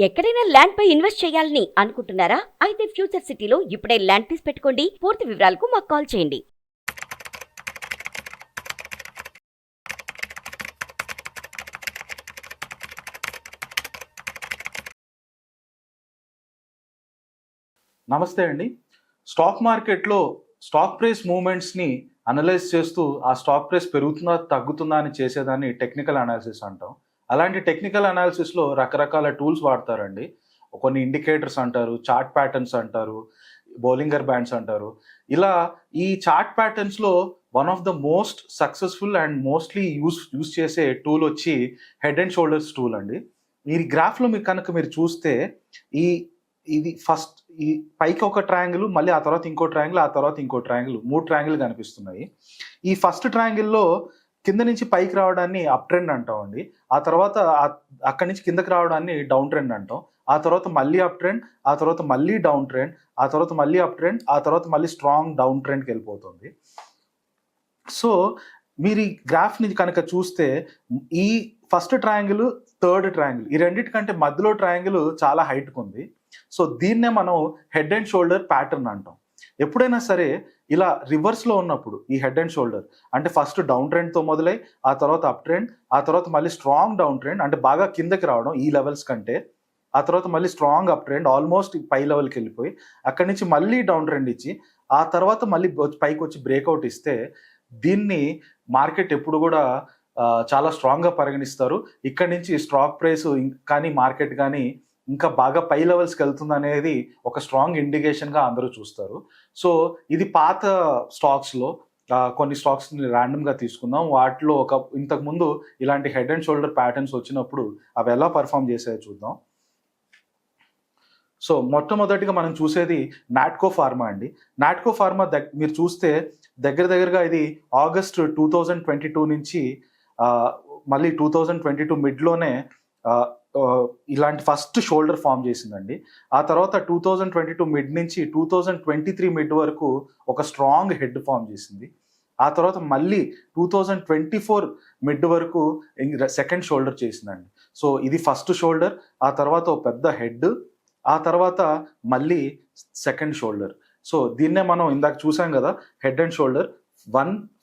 ఎక్కడైనా ల్యాండ్ పై ఇన్వెస్ట్ చేయాలని అనుకుంటున్నారా? అయితే ఫ్యూచర్ సిటీలో ఇప్పుడే ల్యాండ్ పీస్ పెట్టుకోండి. పూర్తి వివరాలకు మాకు కాల్ చేయండి. నమస్తే అండి. స్టాక్ మార్కెట్లో స్టాక్ ప్రైస్ మూవ్మెంట్స్ని అనలైజ్ చేస్తూ ఆ స్టాక్ ప్రైస్ పెరుగుతుందా తగ్గుతుందా అని చేసేదాన్ని టెక్నికల్ అనాలిసిస్ అంటాం. అలాంటి టెక్నికల్ అనాలిసిస్లో రకరకాల టూల్స్ వాడతారండి. కొన్ని ఇండికేటర్స్ అంటారు, చార్ట్ ప్యాటర్న్స్ అంటారు, బోలింగర్ బ్యాండ్స్ అంటారు. ఇలా ఈ చార్ట్ ప్యాటర్న్స్లో one of the most successful and mostly use చేసే టూల్ వచ్చి హెడ్ అండ్ షోల్డర్స్ టూల్ అండి. ఈ గ్రాఫ్లో మీరు చూస్తే ఇది ఫస్ట్ ఈ పైకి ఒక ట్రయాంగిల్, మళ్ళీ ఆ తర్వాత ఇంకో ట్రయాంగిల్, ఆ తర్వాత ఇంకో ట్రయాంగిల్, 3 ట్రయాంగిల్ కనిపిస్తున్నాయి. ఈ ఫస్ట్ ట్రయాంగిల్లో కింద నుంచి పైకి రావడాన్ని అప్ ట్రెండ్ అంటామండి. ఆ తర్వాత అక్కడి నుంచి కిందకి రావడాన్ని డౌన్ ట్రెండ్ అంటాం. ఆ తర్వాత మళ్ళీ అప్ ట్రెండ్, ఆ తర్వాత మళ్ళీ డౌన్ ట్రెండ్, ఆ తర్వాత మళ్ళీ అప్ ట్రెండ్, ఆ తర్వాత మళ్ళీ స్ట్రాంగ్ డౌన్ ట్రెండ్కి వెళ్ళిపోతుంది. సో మీరు ఈ గ్రాఫ్ని కనుక చూస్తే ఈ ఫస్ట్ ట్రయాంగిల్, థర్డ్ ట్రయాంగిల్, ఈ రెండింటికంటే మధ్యలో ట్రయాంగిల్ చాలా హైట్కి ఉంది. సో దీన్నే మనం హెడ్ అండ్ షోల్డర్ ప్యాటర్న్ అంటాం. ఎప్పుడైనా సరే ఇలా రివర్స్లో ఉన్నప్పుడు ఈ హెడ్ అండ్ షోల్డర్ అంటే ఫస్ట్ డౌన్ ట్రెండ్తో మొదలై ఆ తర్వాత అప్ ట్రెండ్, ఆ తర్వాత మళ్ళీ స్ట్రాంగ్ డౌన్ ట్రెండ్ అంటే బాగా కిందకి రావడం ఈ లెవెల్స్ కంటే, ఆ తర్వాత మళ్ళీ స్ట్రాంగ్ అప్ ట్రెండ్ ఆల్మోస్ట్ పై లెవెల్కి వెళ్ళిపోయి అక్కడి నుంచి మళ్ళీ డౌన్ ట్రెండ్ ఇచ్చి ఆ తర్వాత మళ్ళీ పైకి వచ్చి బ్రేక్అవుట్ ఇస్తే దీన్ని మార్కెట్ ఎప్పుడు కూడా చాలా స్ట్రాంగ్గా పరిగణిస్తారు. ఇక్కడి నుంచి స్టాక్ ప్రైస్ కానీ మార్కెట్ కానీ ఇంకా బాగా పై లెవెల్స్కి వెళ్తుంది అనేది ఒక స్ట్రాంగ్ ఇండికేషన్గా అందరూ చూస్తారు. సో ఇది పాత స్టాక్స్లో కొన్ని స్టాక్స్ని ర్యాండమ్గా తీసుకుందాం. వాటిలో ఇంతకుముందు ఇలాంటి హెడ్ అండ్ షోల్డర్ ప్యాటర్న్స్ వచ్చినప్పుడు అవి ఎలా పర్ఫామ్ చేసాయో చూద్దాం. సో మొట్టమొదటిగా మనం చూసేది నాట్కో ఫార్మా అండి. నాట్కో ఫార్మా మీరు చూస్తే దగ్గరగా ఇది ఆగస్ట్ 2022 నుంచి మళ్ళీ 2022 మిడ్లోనే ఇలాంటి ఫస్ట్ షోల్డర్ ఫామ్ చేసిందండి. ఆ తర్వాత 2022 మిడ్ నుంచి 2023 మిడ్ వరకు ఒక స్ట్రాంగ్ హెడ్ ఫామ్ చేసింది. ఆ తర్వాత మళ్ళీ 2024 మిడ్ వరకు సెకండ్ షోల్డర్ చేసిందండి. సో ఇది ఫస్ట్ షోల్డర్, ఆ తర్వాత ఒక పెద్ద హెడ్, ఆ తర్వాత మళ్ళీ సెకండ్ షోల్డర్. సో దీన్నే మనం ఇందాక చూసాం కదా, head and shoulder,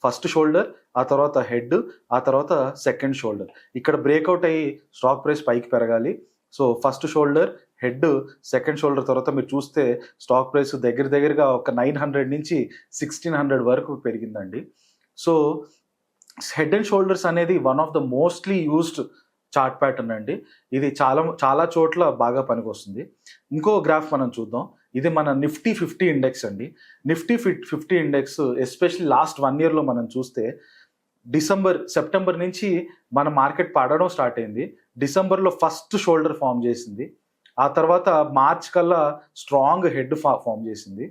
first shoulder, ఆ తర్వాత హెడ్, ఆ తర్వాత సెకండ్ షోల్డర్. ఇక్కడ బ్రేక్అవుట్ అయ్యి స్టాక్ ప్రైస్ పైకి పెరగాలి. So first shoulder, head, second shoulder తర్వాత మీరు చూస్తే స్టాక్ ప్రైస్ దగ్గరగా ఒక 900 నుంచి 1600 వరకు పెరిగిందండి. సో హెడ్ అండ్ షోల్డర్స్ అనేది one of the mostly used chart pattern అండి. ఇది చాలా చోట్ల బాగా పనికొస్తుంది. ఇంకో గ్రాఫ్ మనం చూద్దాం. ఇది మన నిఫ్టీ 50 ఇండెక్స్ అండి. నిఫ్టీ 50 ఇండెక్స్ ఎస్పెషల్లీ లాస్ట్ 1 ఇయర్లో మనం చూస్తే సెప్టెంబర్ నుంచి మన మార్కెట్ పడడం స్టార్ట్ అయింది. డిసెంబర్లో ఫస్ట్ షోల్డర్ ఫామ్ చేసింది. ఆ తర్వాత మార్చ్ కల్లా స్ట్రాంగ్ హెడ్ ఫామ్ చేసింది.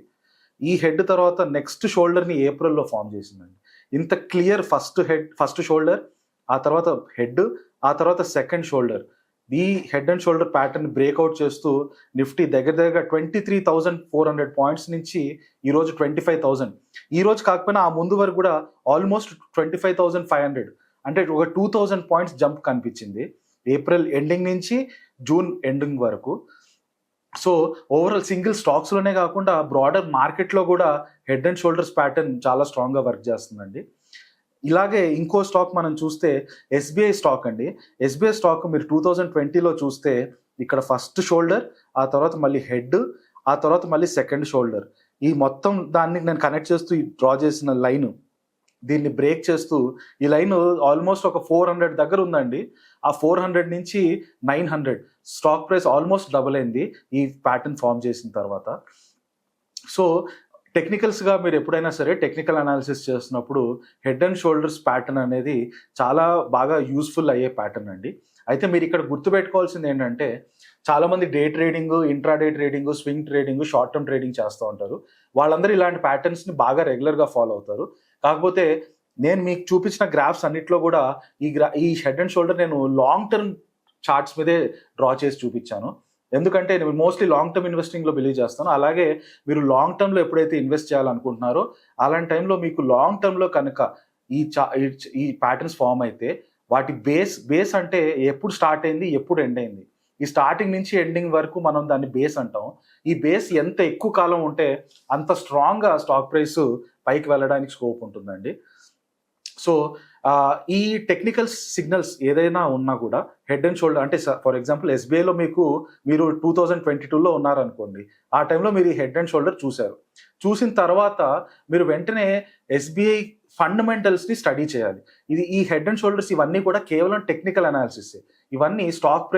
ఈ హెడ్ తర్వాత నెక్స్ట్ షోల్డర్ని ఏప్రిల్లో ఫామ్ చేసిందండి. ఇంత క్లియర్ ఫస్ట్ షోల్డర్, ఆ తర్వాత హెడ్, ఆ తర్వాత సెకండ్ షోల్డర్, ఈ head and shoulder pattern breakout చేస్తూ నిఫ్టీ దగ్గరగా 23,400 పాయింట్స్ నుంచి ఈరోజు 25,000, ఈరోజు కాకపోయినా ఆ ముందు వరకు కూడా ఆల్మోస్ట్ 25,500 అంటే ఒక 2,000 పాయింట్స్ జంప్ కనిపించింది ఏప్రిల్ ఎండింగ్ నుంచి జూన్ ఎండింగ్ వరకు. సో ఓవరాల్ సింగిల్ స్టాక్స్లోనే కాకుండా బ్రాడర్ మార్కెట్లో కూడా హెడ్ అండ్ షోల్డర్స్ ప్యాటర్న్ చాలా స్ట్రాంగ్గా వర్క్ చేస్తుందండి. ఇలాగే ఇంకో స్టాక్ మనం చూస్తే ఎస్బీఐ స్టాక్ అండి. ఎస్బీఐ స్టాక్ మీరు 2020లో చూస్తే ఇక్కడ ఫస్ట్ షోల్డర్, ఆ తర్వాత మళ్ళీ హెడ్, ఆ తర్వాత మళ్ళీ సెకండ్ షోల్డర్, ఈ మొత్తం దాన్ని నేను కనెక్ట్ చేస్తూ డ్రా చేసిన లైన్, దీన్ని బ్రేక్ చేస్తూ ఈ లైన్ ఆల్మోస్ట్ ఒక 400 దగ్గర ఉందండి. ఆ 400 నుంచి 900 స్టాక్ ప్రైస్ ఆల్మోస్ట్ డబుల్ అయింది ఈ ప్యాటర్న్ ఫామ్ చేసిన తర్వాత. సో టెక్నికల్స్గా మీరు ఎప్పుడైనా సరే టెక్నికల్ అనాలిసిస్ చేస్తున్నప్పుడు హెడ్ అండ్ షోల్డర్స్ ప్యాటర్న్ అనేది చాలా బాగా యూస్ఫుల్ అయ్యే ప్యాటర్న్ అండి. అయితే మీరు ఇక్కడ గుర్తుపెట్టుకోవాల్సింది ఏంటంటే, చాలామంది day trading, intraday trading, swing trading, short term trading చేస్తూ ఉంటారు. వాళ్ళందరూ ఇలాంటి ప్యాటర్న్స్ని బాగా రెగ్యులర్గా ఫాలో అవుతారు. కాకపోతే నేను మీకు చూపించిన గ్రాఫ్స్ అన్నిట్లో కూడా ఈ హెడ్ అండ్ షోల్డర్ నేను లాంగ్ టర్మ్ చార్ట్స్ మీదే డ్రా చేసి చూపించాను. ఎందుకంటే నేను మోస్ట్లీ లాంగ్ టర్మ్ ఇన్వెస్టింగ్లో బిలీవ్ చేస్తాను. అలాగే మీరు లాంగ్ టర్మ్లో ఎప్పుడైతే ఇన్వెస్ట్ చేయాలనుకుంటున్నారో అలాంటి టైంలో మీకు లాంగ్ టర్మ్లో కనుక ఈ ప్యాటర్న్స్ ఫామ్ అయితే వాటి బేస్ అంటే ఎప్పుడు స్టార్ట్ అయింది, ఎప్పుడు ఎండ్ అయింది, ఈ స్టార్టింగ్ నుంచి ఎండింగ్ వరకు మనం దాన్ని బేస్ అంటాం. ఈ బేస్ ఎంత ఎక్కువ కాలం ఉంటే అంత స్ట్రాంగ్గా స్టాక్ ప్రైస్ పైకి వెళ్ళడానికి స్కోప్ ఉంటుందండి. సో ఈ టెక్నికల్ సిగ్నల్స్ ఏదైనా ఉన్నా కూడా హెడ్ అండ్ షోల్డర్, అంటే ఫర్ ఎగ్జాంపుల్ ఎస్బీఐలో మీరు 2022లో ఉన్నారనుకోండి, ఆ టైంలో మీరు ఈ హెడ్ అండ్ షోల్డర్ చూశారు. చూసిన తర్వాత మీరు వెంటనే ఎస్బీఐ ఫండమెంటల్స్ని స్టడీ చేయాలి. ఈ హెడ్ అండ్ షోల్డర్స్ ఇవన్నీ కూడా కేవలం టెక్నికల్ అనాలిసిస్. ఇవన్నీ stock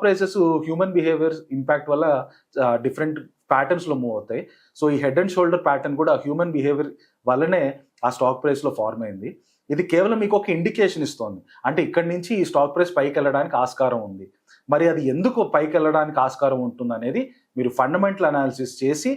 prices human behaviour impact వల్ల డిఫరెంట్ ప్యాటర్న్స్లో మూవ్ అవుతాయి. సో ఈ హెడ్ అండ్ షోల్డర్ ప్యాటర్న్ కూడా హ్యూమన్ బిహేవియర్ వల్లనే ఆ స్టాక్ ప్రైస్లో ఫార్మ్ అయింది. ఇది కేవలం మీకు ఒక ఇండికేషన్ ఇస్తోంది, అంటే ఇక్కడి నుంచి ఈ స్టాక్ ప్రైస్ పైకి వెళ్ళడానికి ఆస్కారం ఉంది. మరి అది ఎందుకు పైకి వెళ్ళడానికి ఆస్కారం ఉంటుంది అనేది మీరు ఫండమెంటల్ అనాలిసిస్ చేసి,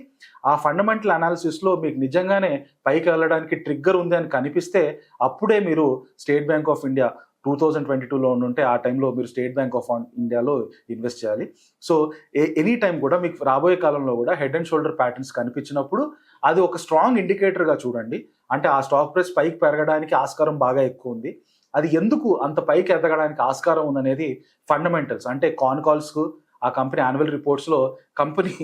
ఆ ఫండమెంటల్ అనాలిసిస్లో మీకు నిజంగానే పైకి వెళ్ళడానికి ట్రిగ్గర్ ఉంది అని కనిపిస్తే అప్పుడే మీరు స్టేట్ బ్యాంక్ ఆఫ్ ఇండియా 2022లో ఉంటే ఆ టైంలో మీరు స్టేట్ బ్యాంక్ ఆఫ్ ఇండియాలో ఇన్వెస్ట్ చేయాలి. సో ఎనీ టైం కూడా మీకు రాబోయే కాలంలో కూడా హెడ్ అండ్ షోల్డర్ ప్యాటర్న్స్ కనిపించినప్పుడు అది ఒక స్ట్రాంగ్ ఇండికేటర్గా చూడండి. అంటే ఆ స్టాక్ ప్రైస్ పైకి పెరగడానికి ఆస్కారం బాగా ఎక్కువ ఉంది. అది ఎందుకు అంత పైకి ఎదగడానికి ఆస్కారం ఉందనేది ఫండమెంటల్స్, అంటే కాల్స్కు ఆ కంపెనీ యాన్యువల్ రిపోర్ట్స్లో కంపెనీ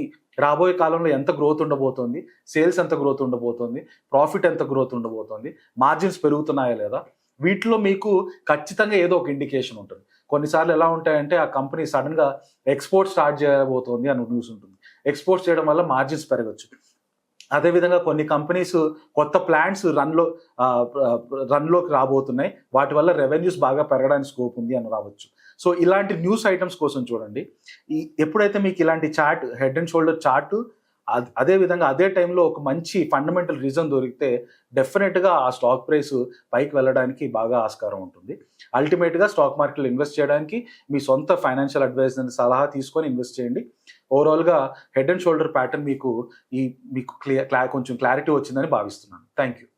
రాబోయే కాలంలో ఎంత గ్రోత్ ఉండబోతోంది, సేల్స్ ఎంత గ్రోత్ ఉండబోతోంది, ప్రాఫిట్ ఎంత గ్రోత్ ఉండబోతోంది, మార్జిన్స్ పెరుగుతున్నాయా లేదా, వీటిలో మీకు ఖచ్చితంగా ఏదో ఒక ఇండికేషన్ ఉంటుంది. కొన్నిసార్లు ఎలా ఉంటాయంటే ఆ కంపెనీ సడన్గా ఎక్స్పోర్ట్ స్టార్ట్ చేయబోతోంది అని న్యూస్ ఉంటుంది. ఎక్స్పోర్ట్ చేయడం వల్ల మార్జిన్స్ పెరగచ్చు. అదేవిధంగా కొన్ని కంపెనీస్ కొత్త ప్లాంట్స్ రన్లోకి రాబోతున్నాయి, వాటి వల్ల రెవెన్యూస్ బాగా పెరగడానికి స్కోప్ ఉంది అని రావచ్చు. సో ఇలాంటి న్యూస్ ఐటమ్స్ కోసం చూడండి. ఎప్పుడైతే మీకు ఇలాంటి chart, head and shoulder chart, అదేవిధంగా అదే టైంలో ఒక మంచి ఫండమెంటల్ రీజన్ దొరికితే డెఫినెట్గా ఆ స్టాక్ ప్రైస్ పైకి వెళ్ళడానికి బాగా ఆస్కారం ఉంటుంది. అల్టిమేట్గా స్టాక్ మార్కెట్లో ఇన్వెస్ట్ చేయడానికి మీ సొంత ఫైనాన్షియల్ అడ్వైజర్ సలహా తీసుకొని ఇన్వెస్ట్ చేయండి. ఓవరాల్గా హెడ్ అండ్ షోల్డర్ ప్యాటర్న్ మీకు కొంచెం క్లారిటీ వచ్చిందని భావిస్తున్నాను. Thank you.